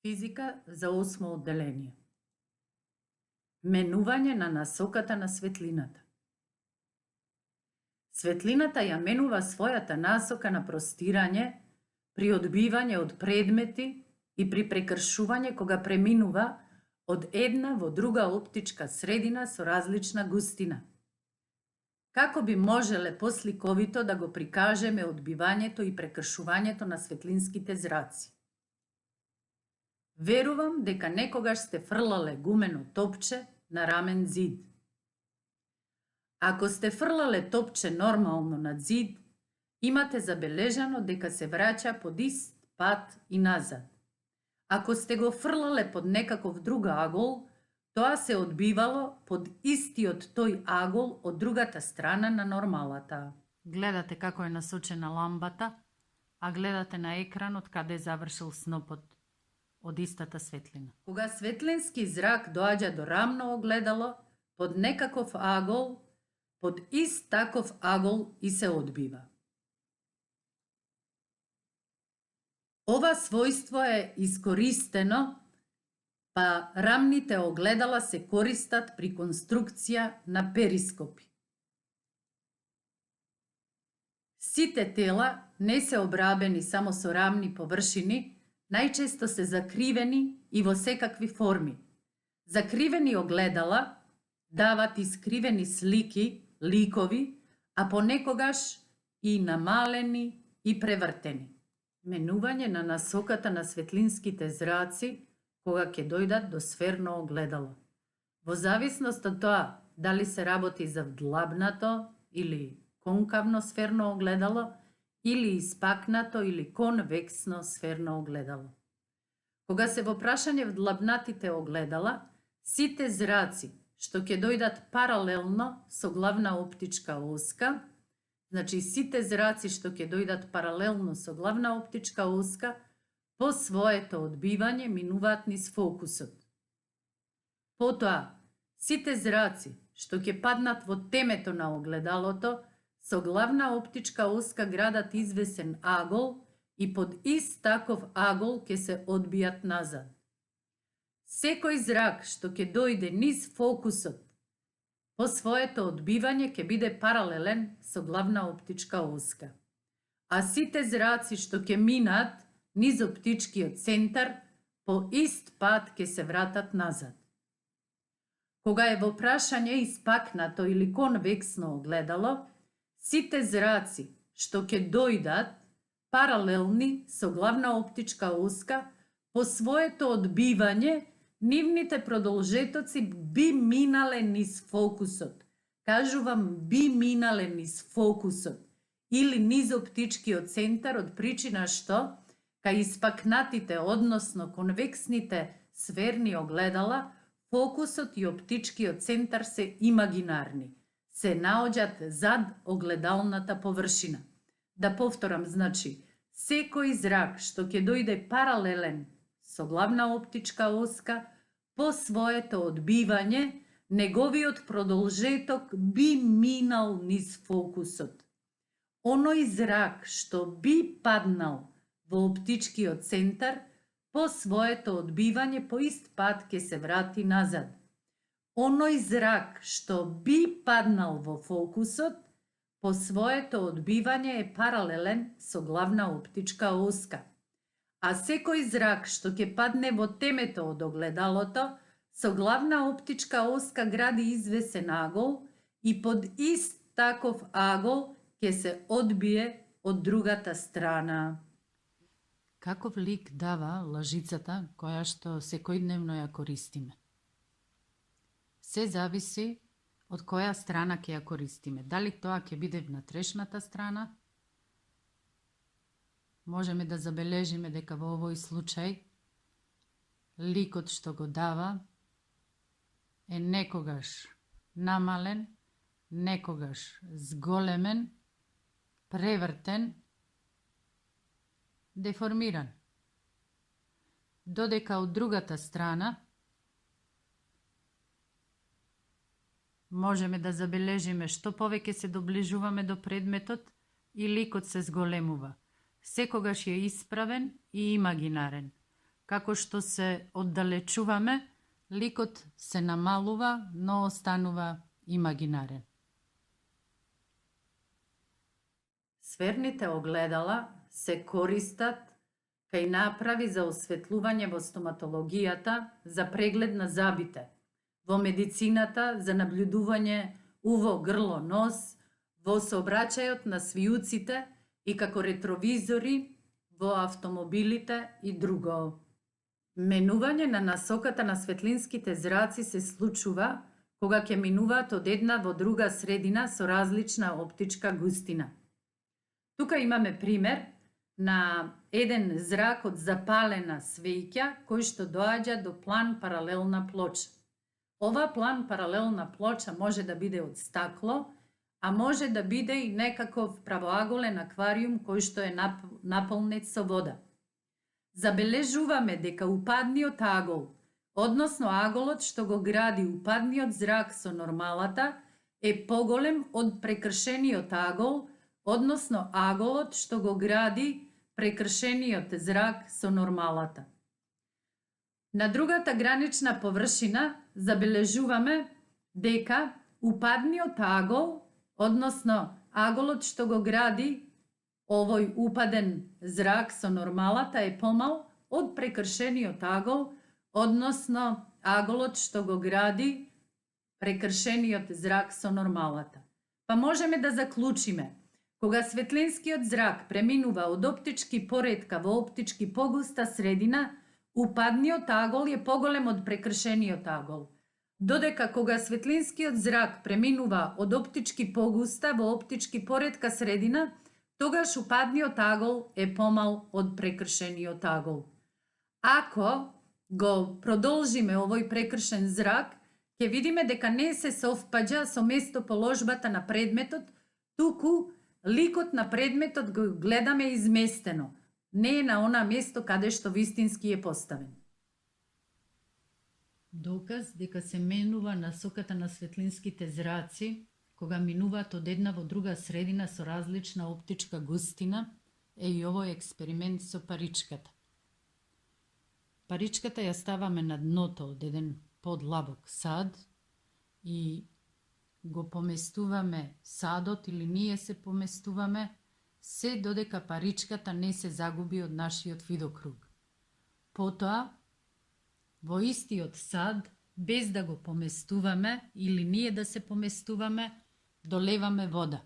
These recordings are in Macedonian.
Физика за 8 одделение. Менување на насоката на светлината. Светлината ја менува својата насока на простирање при одбивање од предмети и при прекршување кога преминува од една во друга оптичка средина со различна густина. Како би можеле посликовито да го прикажеме одбивањето и прекршувањето на светлинските зраци? Верувам дека некогаш сте фрлале гумено топче на рамен зид. Ако сте фрлале топче нормално на зид, имате забележано дека се враќа под ист пат и назад. Ако сте го фрлале под некаков друг агол, тоа се одбивало под истиот тој агол од другата страна на нормалата. Гледате како е насочена ламбата, а гледате на екранот каде е завршил снопот од истата светлина. Кога светлински зрак доаѓа до рамно огледало, под некаков агол, под ист таков агол и се одбива. Ова својство е искористено, па рамните огледала се користат при конструкција на перископи. Сите тела не се обрабени само со рамни површини, најчесто се закривени и во секакви форми. Закривени огледала дават искривени слики, ликови, а понекогаш и намалени и превртени. Менување на насоката на светлинските зраци кога ќе дојдат до сферно огледало. Во зависност од тоа дали се работи за вдлабнато или конкавно сферно огледало, или испакнато или конвексно сферно огледало. Кога се во прашање вдлабнатите огледала, сите зраци што ќе дојдат паралелно со главна оптичка оска, значи сите зраци што ќе дојдат паралелно со главна оптичка оска, по своето одбивање минуваат низ фокусот. Потоа, сите зраци што ќе паднат во темето на огледалото, со главна оптичка оска градат извесен агол и под ист таков агол ќе се одбијат назад. Секој зрак што ќе дојде низ фокусот, по своето одбивање ќе биде паралелен со главна оптичка оска. А сите зраци што ќе минат низ оптичкиот центар, по ист пат ќе се вратат назад. Кога е во прашање испакнато или конвексно огледало, сите зраци што ќе дојдат паралелни со главна оптичка оска, по своето одбивање, нивните продолжетоци би минале низ фокусот. Кажувам би минале низ фокусот или низ оптичкиот центар од причина што кај испакнатите, односно конвексните сферни огледала, фокусот и оптичкиот центар се имагинарни. Се наоѓаат зад огледалната површина. Да повторам, значи, секој зрак што ќе дојде паралелен со главна оптичка оска, по своето одбивање, неговиот продолжеток би минал низ фокусот. Оној зрак што би паднал во оптичкиот центар, по своето одбивање по ист пат ќе се врати назад. Оној зрак што би паднал во фокусот, по своето одбивање е паралелен со главна оптичка оска. А секој зрак што ќе падне во темето од огледалото, со главна оптичка оска гради извесен агол и под ист таков агол ќе се одбие од другата страна. Каков лик дава лажицата која што секојдневно ја користиме? Се зависи од која страна ќе ја користиме. Дали тоа ќе биде внатрешната страна? Можеме да забележиме дека во овој случај ликот што го дава е некогаш намален, некогаш зголемен, превртен, деформиран. Додека од другата страна можеме да забележиме што повеќе се доближуваме до предметот и ликот се зголемува. Секогаш е исправен и имагинарен. како што се оддалечуваме, ликот се намалува, но останува имагинарен. Сферните огледала се користат кај направи за осветлување во стоматологијата за преглед на забите, во медицината за наблюдување уво, грло, нос, во сообраќајот на свијуците и како ретровизори во автомобилите и друго. Менување на насоката на светлинските зраци се случува кога ќе минуваат од една во друга средина со различна оптичка густина. Тука имаме пример на еден зрак од запалена свеќа кој што доаѓа до план паралелна плоча. Ова план паралелна плоча може да биде од стакло, а може да биде и некаков правоаголен аквариум кој што е наполнет со вода. Забележуваме дека упадниот агол, односно аголот што го гради упадниот зрак со нормалата, е поголем од прекршениот агол, односно аголот што го гради прекршениот зрак со нормалата. На другата гранична површина забележуваме дека упадниот агол, односно аголот што го гради овој упаден зрак со нормалата е помал од прекршениот агол, односно аголот што го гради прекршениот зрак со нормалата. Па можеме да заклучиме, кога светлинскиот зрак преминува од оптички поретка во оптички погуста средина, упадниот агол е поголем од прекршениот агол, додека кога светлинскиот зрак преминува од оптички погуста во оптички поретка средина, тогаш упадниот агол е помал од прекршениот агол. Ако го продолжиме овој прекршен зрак, ќе видиме дека не се совпаѓа со местоположбата на предметот, туку ликот на предметот го гледаме изместено, не е на она место каде што вистински е поставен. Доказ дека се менува насоката на светлинските зраци кога минуваат од една во друга средина со различна оптичка густина е и овој експеримент со паричката. Паричката ја ставаме на дното од еден подлабок сад и го поместуваме садот или ние се поместуваме се додека паричката не се загуби од нашиот видокруг. Потоа, во истиот сад, без да го поместуваме или ние да се поместуваме, долеваме вода.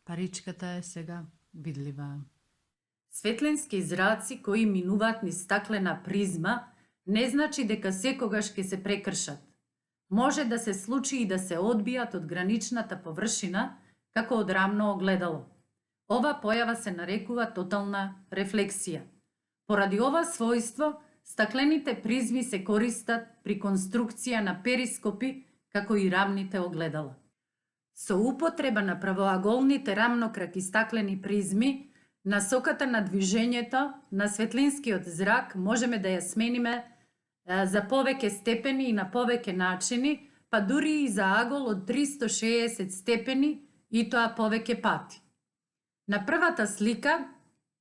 Паричката е сега видлива. Светлински зраци кои минуваат низ стаклена призма не значи дека секогаш ќе се прекршат. Може да се случи и да се одбијат од граничната површина како од рамно огледало. Ова појава се нарекува тотална рефлексија. Поради ова својство, стаклените призми се користат при конструкција на перископи како и рамните огледала. Со употреба на правоаголните рамнокраки стаклени призми, насоката на движењето на светлинскиот зрак можеме да ја смениме за повеќе степени и на повеќе начини, па дури и за агол од 360 степени и тоа повеќе пати. На првата слика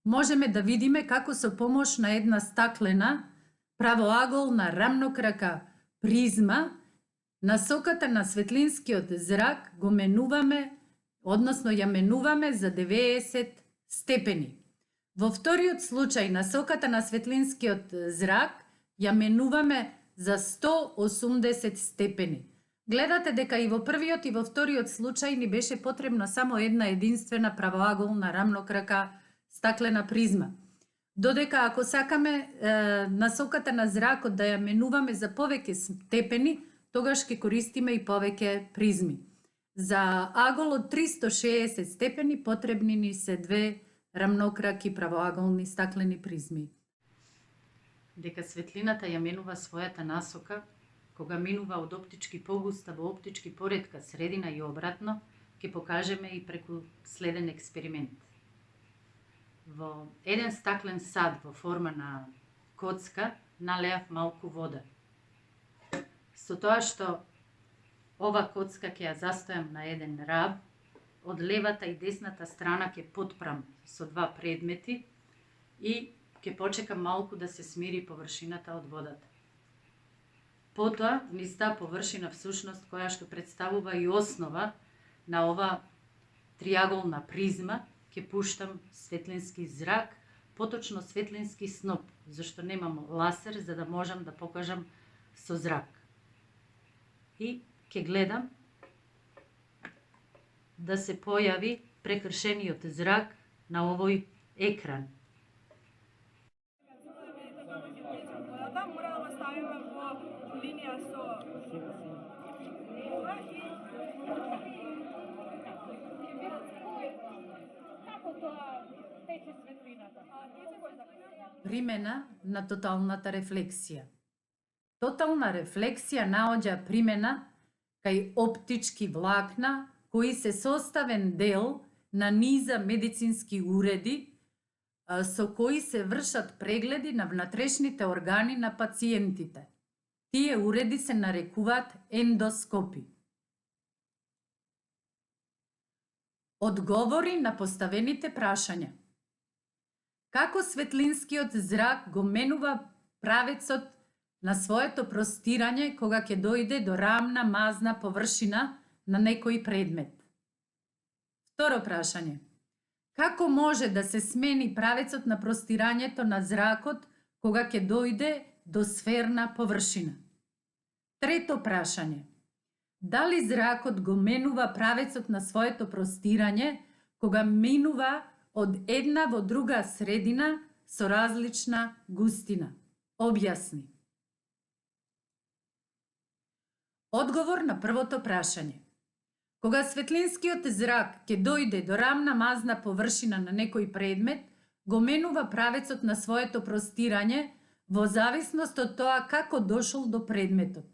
можеме да видиме како со помош на една стаклена правоаголна рамнокрака призма насоката на светлинскиот зрак го менуваме, односно ја менуваме за 90 степени. Во вториот случај насоката на светлинскиот зрак ја менуваме за 180 степени. Гледате дека и во првиот и во вториот случај ни беше потребна само една единствена правоаголна рамнокрака стаклена призма. Додека ако сакаме насоката на зракот да ја менуваме за повеќе степени, тогаш ќе користиме и повеќе призми. За агол од 360 степени потребни ни се 2 рамнокраки правоаголни стаклени призми. Дека светлината ја менува својата насока, кога минува од оптички погуста во оптички поретка средина и обратно, ќе покажеме и преку следен експеримент. во еден стаклен сад во форма на коцка налеав малку вода. Со тоа што ова коцка ќе ја застојам на еден раб, од левата и десната страна ќе потпрам со два предмети и ќе почекам малку да се смири површината од водата. Потоа, низ таа површина всушност која што представува и основа на ова триаголна призма, ќе пуштам светлински зрак, поточно светлински сноп, зашто немам ласер за да можам да покажам со зрак. И ќе гледам да се појави прекршениот зрак на овој екран. Moramo staviti po linija so kako to teče svetliната? Примена на тоталната рефлексија. Тотална рефлексија наоѓа примена кај оптички влакна кои се составен дел на низа медицински уреди со кои се вршат прегледи на внатрешните органи на пациентите. Тие уреди се нарекуваат ендоскопи. Одговори на поставените прашања. Како светлинскиот зрак го менува правецот на своето простирање кога ќе дојде до рамна мазна површина на некој предмет? Второ прашање. Како може да се смени правецот на простирањето на зракот кога ќе дојде до сферна површина? Трето прашање. Дали зракот го менува правецот на своето простирање кога минува од една во друга средина со различна густина? Објасни. Одговор на првото прашање. Кога светлинскиот зрак ќе дојде до рамна мазна површина на некој предмет, го менува правецот на своето простирање во зависност од тоа како дошол до предметот.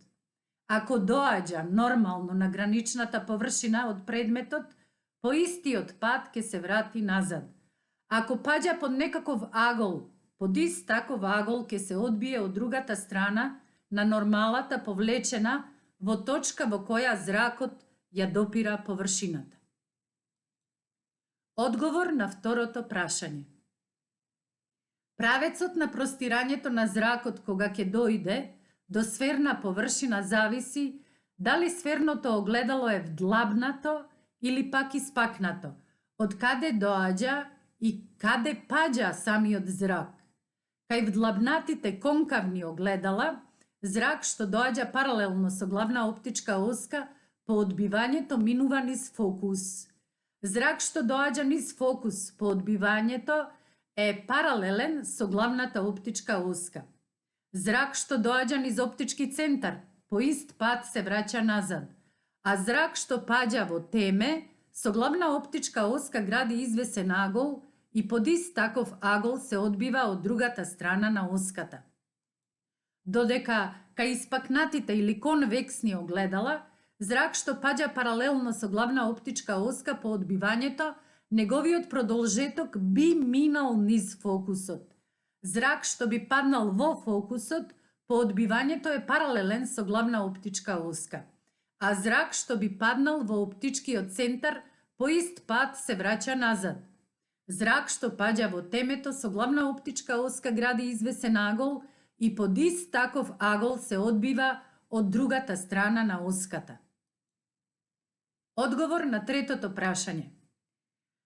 Ако доаѓа нормално на граничната површина од предметот, по истиот пат ќе се врати назад. Ако паѓа под некаков агол, под ист таков агол ќе се одбие од другата страна на нормалата повлечена во точка во која зракот ја допира површината. Одговор на второто прашање. Правецот на простирањето на зракот кога ќе дојде до сферна површина зависи дали сферното огледало е вдлабнато или пак испакнато, од каде доаѓа и каде паѓа самиот зрак. Кај вдлабнатите конкавни огледала, зрак што доаѓа паралелно со главна оптичка оска по одбивањето минува низ фокус. Зрак што доаѓа низ фокус по одбивањето е паралелен со главната оптичка оска. Зрак што доаѓа низ оптички центар по ист пат се враќа назад, а зрак што паѓа во теме со главна оптичка оска гради извесен агол и под ист таков агол се одбива од другата страна на оската. Додека кај испакнатите или конвексни огледала, зрак што паѓа паралелно со главна оптичка оска по одбивањето, неговиот продолжеток би минал низ фокусот. Зрак што би паднал во фокусот по одбивањето е паралелен со главна оптичка оска, а зрак што би паднал во оптичкиот центар по ист пат се враќа назад. Зрак што паѓа во темето со главна оптичка оска гради извесен агол и под ист таков агол се одбива од другата страна на оската. Одговор на третото прашање.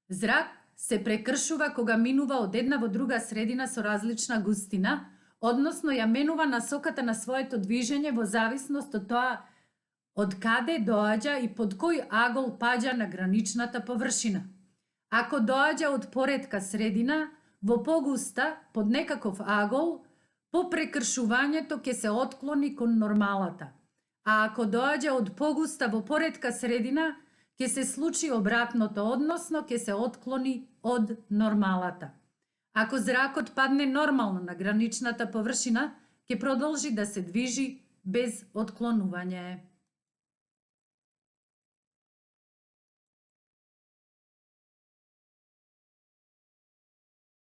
Зрак се прекршува кога минува од една во друга средина со различна густина, односно ја менува насоката на своето движење во зависност од тоа од каде доаѓа и под кој агол паѓа на граничната површина. Ако доаѓа од поретка средина, во погуста, под некаков агол, по прекршувањето ќе се отклони кон нормалата. А ако доаѓа од погуста во поретка средина, ќе се случи обратното, односно ќе се отклони од нормалата. Ако зракот падне нормално на граничната површина, ќе продолжи да се движи без отклонување.